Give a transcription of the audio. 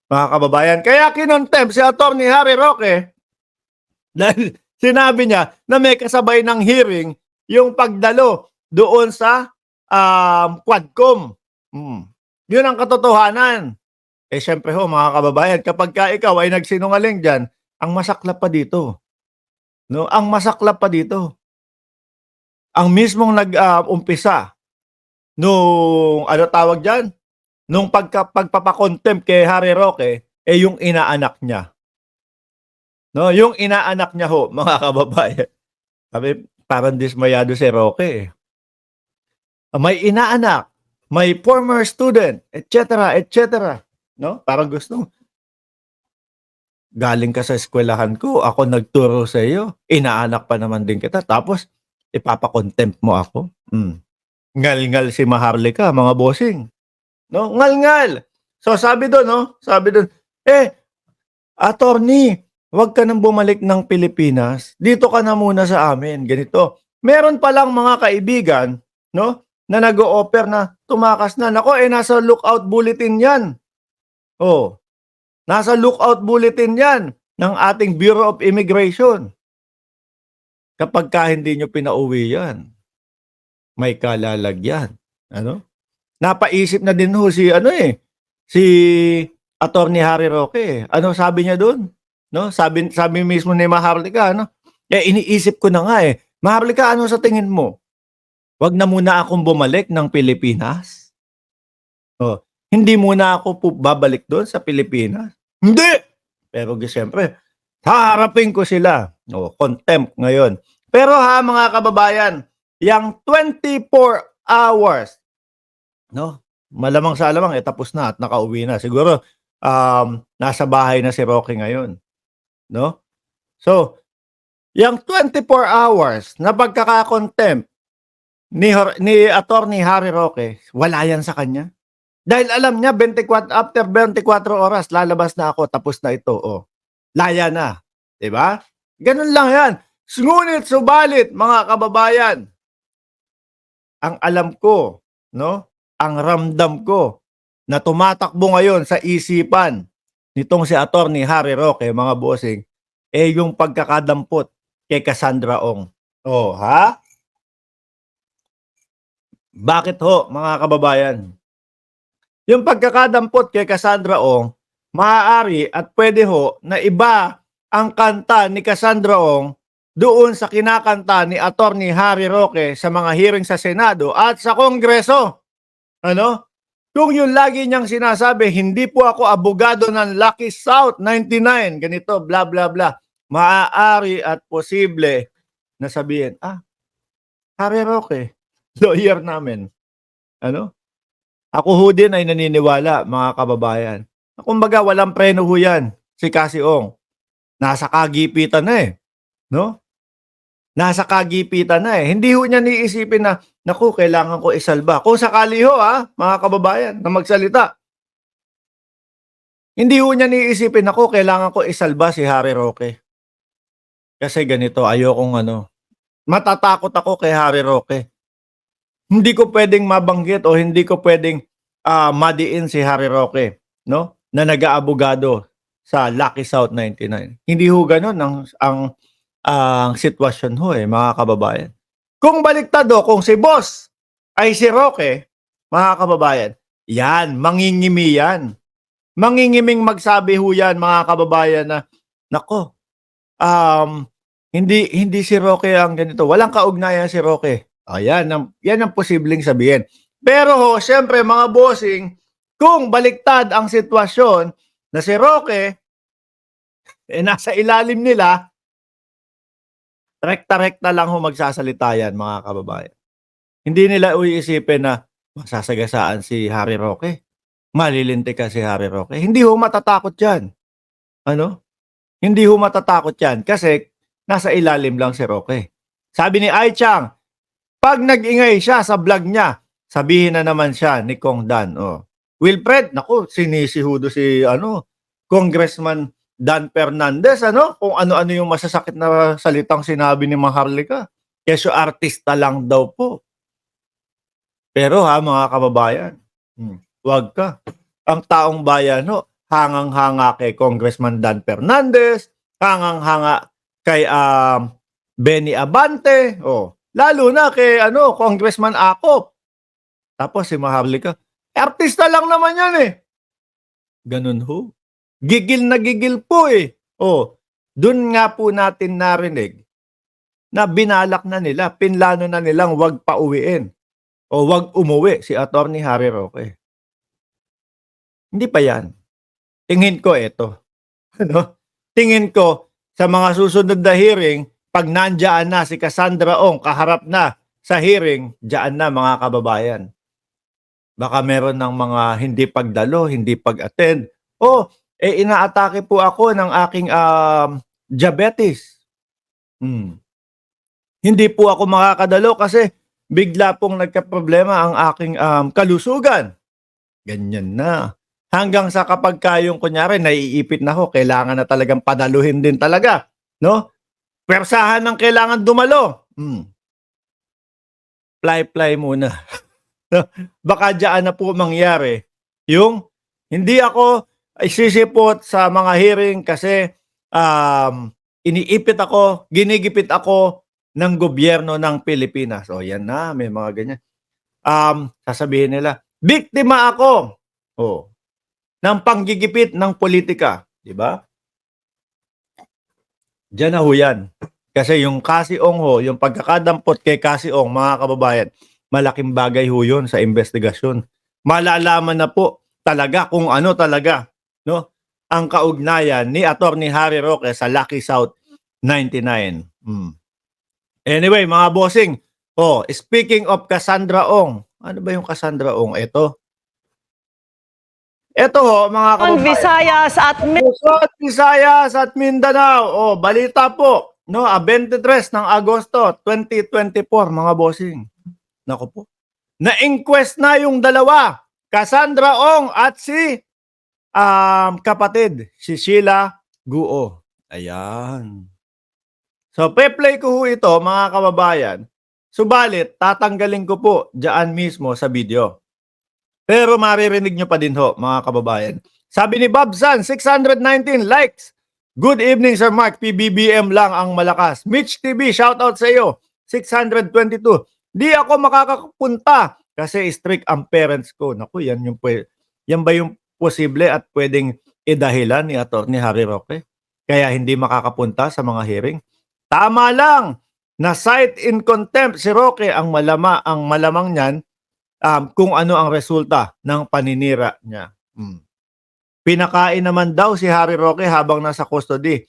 mga kababayan. Kaya kinontempt si Attorney Harry Roque dahil sinabi niya na may kasabay ng hearing yung pagdalo doon sa Quadcom. Yun ang katotohanan. Eh syempre ho mga kababayan, kapag ka ikaw ay nagsinungaling diyan, ang masaklap pa dito, no? Ang masaklap pa dito, ang mismong umpisa nung ano tawag diyan, nung pagpapa-contempt kay Harry Roque, eh yung inaanak niya. No, yung inaanak niya ho, mga kababayan. Sabi, parang dismayado si Roque eh. May inaanak, may former student, etc., etc. No? Parang gusto, galing ka sa eskwelahan ko, ako nagturo sa iyo, inaanak pa naman din kita, tapos ipapa-contempt mo ako. Ngal-ngal si Maharlika, mga bossing. No? Ngal-ngal. So sabi doon, no? Sabi doon, attorney, wag ka nang bumalik ng Pilipinas. Dito ka na muna sa amin. Ganito. Meron palang mga kaibigan, no? Na nag-o-offer na tumakas na. Nako, nasa lookout bulletin yan. Oh, nasa lookout bulletin yan ng ating Bureau of Immigration. Kapag ka hindi nyo pinauwi yan, may kalalagyan. Ano? Napaisip na din ho si Attorney Harry Roque. Ano sabi niya doon? No? Sabi mismo ni Maharlika, ano? Iniisip ko na nga Maharlika, ano sa tingin mo? Wag na muna akong bumalik ng Pilipinas? Oh, hindi muna ako babalik doon sa Pilipinas? Hindi! Pero siyempre, haharapin ko sila. Oh, contempt ngayon. Pero ha, mga kababayan, yung 24 hours, no? Malamang sa alamang tapos na at nakauwi na. Siguro nasa bahay na si Roque ngayon, no? So, yung 24 hours na pagkaka-contempt ni Attorney Harry Roque, wala yan sa kanya. Dahil alam niya, after 24 oras, lalabas na ako, tapos na ito. Oh. Laya na. Diba? Ganun lang yan. Ngunit, subalit, mga kababayan, ang alam ko, no? Ang ramdam ko na tumatakbo ngayon sa isipan nitong si Attorney Harry Roque, mga bossing, yung pagkakadampot kay Cassandra Ong. Oh, ha? Bakit ho, mga kababayan? Yung pagkakadampot kay Cassandra Ong, maaari at pwede ho na iba ang kanta ni Cassandra Ong doon sa kinakanta ni Attorney Harry Roque sa mga hearing sa Senado at sa Kongreso. Ano? Kung yung lagi niyang sinasabi, hindi po ako abogado ng Lucky South 99, ganito, bla bla bla. Maaari at posible na sabihin, Harry Roque, lawyer namin. Ano? Ako ho din ay naniniwala, mga kababayan. Kumbaga, walang preno ho yan, si Cassie Ong. Nasa kagipitan na no? Nasa kagipitan na Hindi ho niya niisipin na, naku, kailangan ko isalba. Kung sakali ho, mga kababayan, na magsalita. Hindi ho niya niisipin, naku, kailangan ko isalba si Harry Roque. Kasi ganito, ayokong matatakot ako kay Harry Roque. Hindi ko pwedeng mabanggit o hindi ko pwedeng madiin si Harry Roque, no? Na nag-aabogado sa Lucky South 99. Hindi ho ganun ang sitwasyon ho mga kababayan. Kung baliktad kung si boss ay si Roque, mga kababayan, yan, mangingimi yan. Mangingiming magsabi ho yan, mga kababayan, na, nako, hindi si Roque ang ganito. Walang kaugnayan si Roque. Yan ang posibleng sabihin. Pero ho, syempre mga bossing, kung baliktad ang sitwasyon na si Roque, nasa ilalim nila, rekta-rekta lang ho magsasalita yan, mga kababayan. Hindi nila uisipin na masasagasaan si Harry Roque. Malilintikan si Harry Roque. Hindi ho matatakot yan. Hindi ho matatakot yan kasi nasa ilalim lang si Roque. Sabi ni Ai Chang, pag nag-ingay siya sa vlog niya, sabihin na naman siya ni Kong Dan. Wilfred, naku, sinisihudo si Congressman Dan Fernandez, kung ano-ano yung masasakit na salitang sinabi ni Maharlika. Kesyo artista lang daw po. Pero mga kababayan, wag ka. Ang taong bayan, hangang-hanga kay Congressman Dan Fernandez, hangang-hanga kay Benny Abante, lalo na kay Congressman Acop. Tapos si Maharlika, artista lang naman yan eh. Ganun ho. Gigil na gigil po eh. Dun nga po natin narinig na binalak na nila, pinlano na nilang wag pauwiin o wag umuwi si Attorney Harry Roque. Hindi pa yan. Tingin ko ito. Tingin ko sa mga susunod na hearing, pag nandiyan na si Cassandra Ong, kaharap na sa hearing, diyan na mga kababayan. Baka meron ng mga hindi pagdalo, hindi pag-attend. Inaatake po ako ng aking diabetes. Hindi po ako makakadalo kasi bigla pong nagka-problema ang aking kalusugan. Ganyan na. Hanggang sa kapag kayong kunyari naiipit na ho, kailangan na talagang padaluhin din talaga, no? Persahan ng kailangan dumalo. Fly muna. Baka diyan na po mangyari yung hindi ako isisipot sa mga hearing kasi iniipit ako, ginigipit ako ng gobyerno ng Pilipinas. Yan na, may mga ganyan. Sasabihin nila, biktima ako. Ng panggigipit ng politika, di ba? Diyan na ho yan. Kasi yung Kasiong ho, yung pagkakadampot kay Kasiong, mga kababayan, malaking bagay ho yun sa investigasyon. Malalaman na po talaga kung ano talaga, no? Ang kaugnayan ni Attorney Harry Roque sa Lucky South 99. Anyway, mga bossing, speaking of Cassandra Ong, ano ba yung Cassandra Ong? Ito ho, mga kababayan. Visayas at Luzon, Visayas at Mindanao. Balita po, 23 ng Agosto 2024, mga bossing. Naku po. Na-inquest na yung dalawa, Cassandra Ong at si kapatid, si Sheila Guo. Ayan. So, pe-play ko ho ito, mga kababayan. Subalit, tatanggalin ko po diyan mismo sa video. Pero maririnig nyo pa din ho, mga kababayan. Sabi ni Babsan, 619 likes. Good evening, Sir Mark. PBBM lang ang malakas. Mitch TV, shoutout sa iyo. 622. Di ako makakapunta kasi strict ang parents ko. Naku, yan ba yung posible at pwedeng idahilan ni Attorney Harry Roque? Kaya hindi makakapunta sa mga hearing? Tama lang. Na cite in contempt si Roque ang malamang niyan kung ano ang resulta ng paninira niya. Pinakain naman daw si Harry Roque habang nasa custody